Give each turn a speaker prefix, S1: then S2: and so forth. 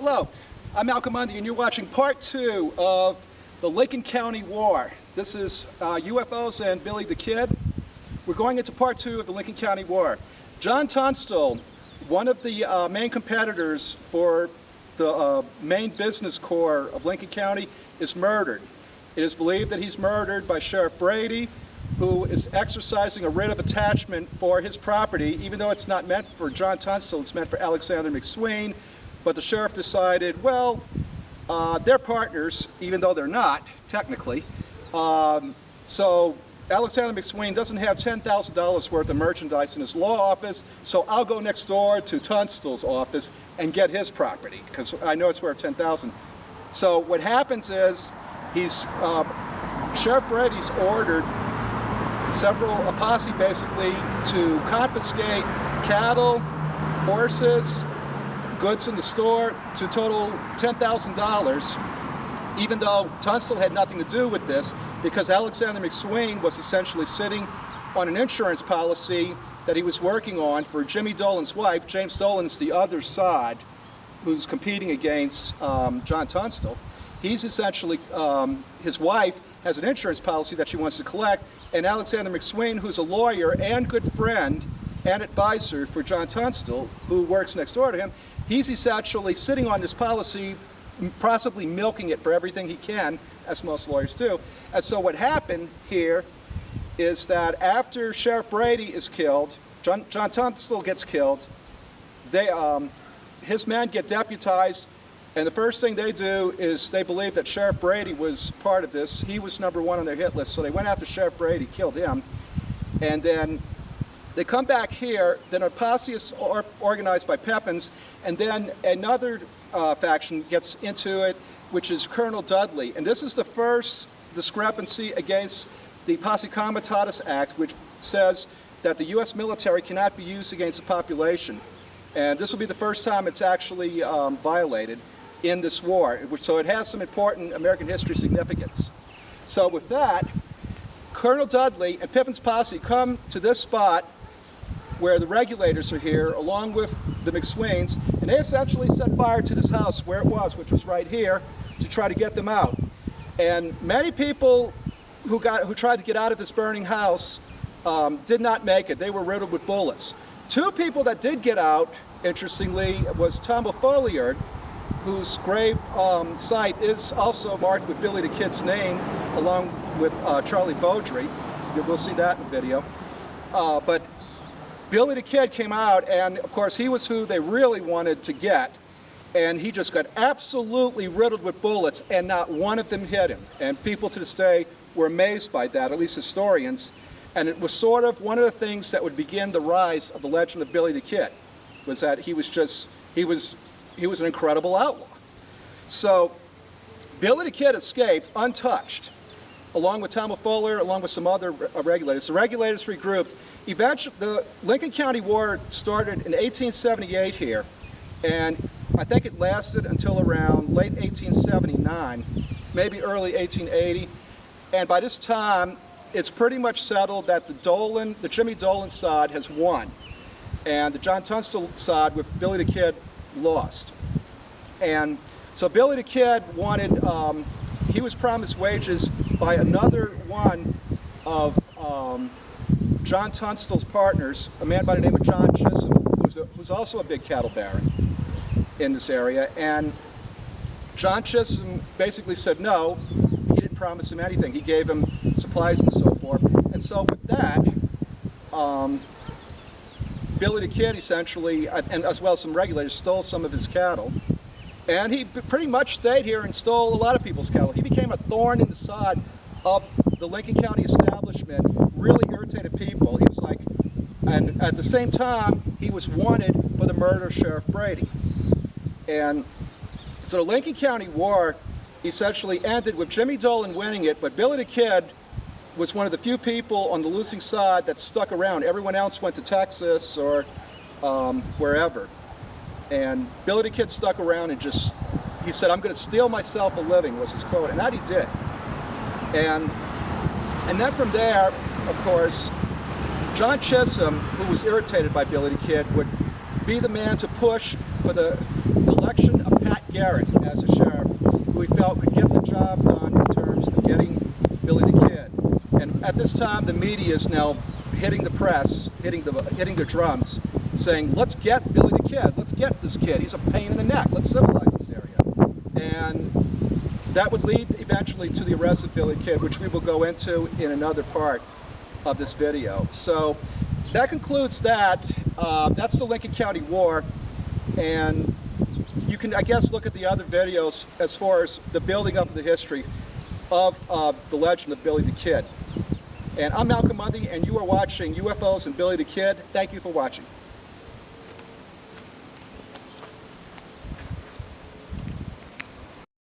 S1: Hello, I'm Malcolm Mundy, and you're watching part 2 of the Lincoln County War. This is UFOs and Billy the Kid. We're going into part 2 of the Lincoln County War. John Tunstall, one of the main competitors for the main business core of Lincoln County, is murdered. It is believed that he's murdered by Sheriff Brady, who is exercising a writ of attachment for his property, even though it's not meant for John Tunstall, it's meant for Alexander McSween. But the sheriff decided, well, they're partners, even though they're not, technically. So Alexander McSween doesn't have $10,000 worth of merchandise in his law office, so I'll go next door to Tunstall's office and get his property, because I know it's worth $10,000. So what happens is, Sheriff Brady's ordered a posse basically to confiscate cattle, horses, goods in the store to total $10,000, even though Tunstall had nothing to do with this, because Alexander McSween was essentially sitting on an insurance policy that he was working on for Jimmy Dolan's wife. James Dolan's the other side who's competing against John Tunstall. He's essentially, his wife has an insurance policy that she wants to collect, and Alexander McSween, who's a lawyer and good friend and advisor for John Tunstall, who works next door to him, he's essentially sitting on this policy, possibly milking it for everything he can, as most lawyers do. And so what happened here is that after Sheriff Brady is killed, John Tunstall gets killed, his men get deputized, and the first thing they do is they believe that Sheriff Brady was part of this. He was #1 on their hit list, so they went after Sheriff Brady, killed him, and then they come back here. Then a posse is organized by Pepins, and then another faction gets into it, which is Colonel Dudley. And this is the first discrepancy against the Posse Comitatus Act, which says that the U.S. military cannot be used against the population. And this will be the first time it's actually violated in this war. So it has some important American history significance. So with that, Colonel Dudley and Pepin's posse come to this spot where the regulators are here, along with the McSweens, and they essentially set fire to this house where it was, which was right here, to try to get them out. And many people who tried to get out of this burning house did not make it. They were riddled with bullets. 2 people that did get out, interestingly, was Tom Folliard, whose grave site is also marked with Billy the Kid's name, along with Charlie Beaudry. We'll see that in the video. But Billy the Kid came out, and of course he was who they really wanted to get, and he just got absolutely riddled with bullets, and not one of them hit him. And people to this day were amazed by that, at least historians. And it was sort of one of the things that would begin the rise of the legend of Billy the Kid, was that he was an incredible outlaw. So Billy the Kid escaped untouched, along with Tom Folliard, along with some other regulators. The regulators regrouped. Eventually, the Lincoln County War started in 1878 here, and I think it lasted until around late 1879, maybe early 1880. And by this time, it's pretty much settled that the Jimmy Dolan side has won, and the John Tunstall side with Billy the Kid lost. And so Billy the Kid wanted, he was promised wages by another one of John Tunstall's partners, a man by the name of John Chisholm, who's also a big cattle baron in this area. And John Chisholm basically said no. He didn't promise him anything. He gave him supplies and so forth. And so with that, Billy the Kid essentially, and as well as some regulators, stole some of his cattle. And he pretty much stayed here and stole a lot of people's cattle. He became a thorn in the side of the Lincoln County establishment, really irritated people. He was like, and at the same time, he was wanted for the murder of Sheriff Brady. And so the Lincoln County War essentially ended with Jimmy Dolan winning it, but Billy the Kid was one of the few people on the losing side that stuck around. Everyone else went to Texas or wherever. And Billy the Kid stuck around and he said, "I'm going to steal myself a living," was his quote, and that he did. And then from there, of course, John Chisholm, who was irritated by Billy the Kid, would be the man to push for the election of Pat Garrett as a sheriff, who he felt could get the job done in terms of getting Billy the Kid. And at this time, the media is now hitting the press, hitting the drums, saying, let's get Billy the Kid, let's get this kid, he's a pain in the neck, let's civilize this area. And that would lead eventually to the arrest of Billy the Kid, which we will go into in another part of this video. So that concludes that. That's the Lincoln County War, and you can, I guess, look at the other videos as far as the building up of the history of the legend of Billy the Kid. And I'm Malcolm Mundy, and you are watching UFOs and Billy the Kid. Thank you for watching.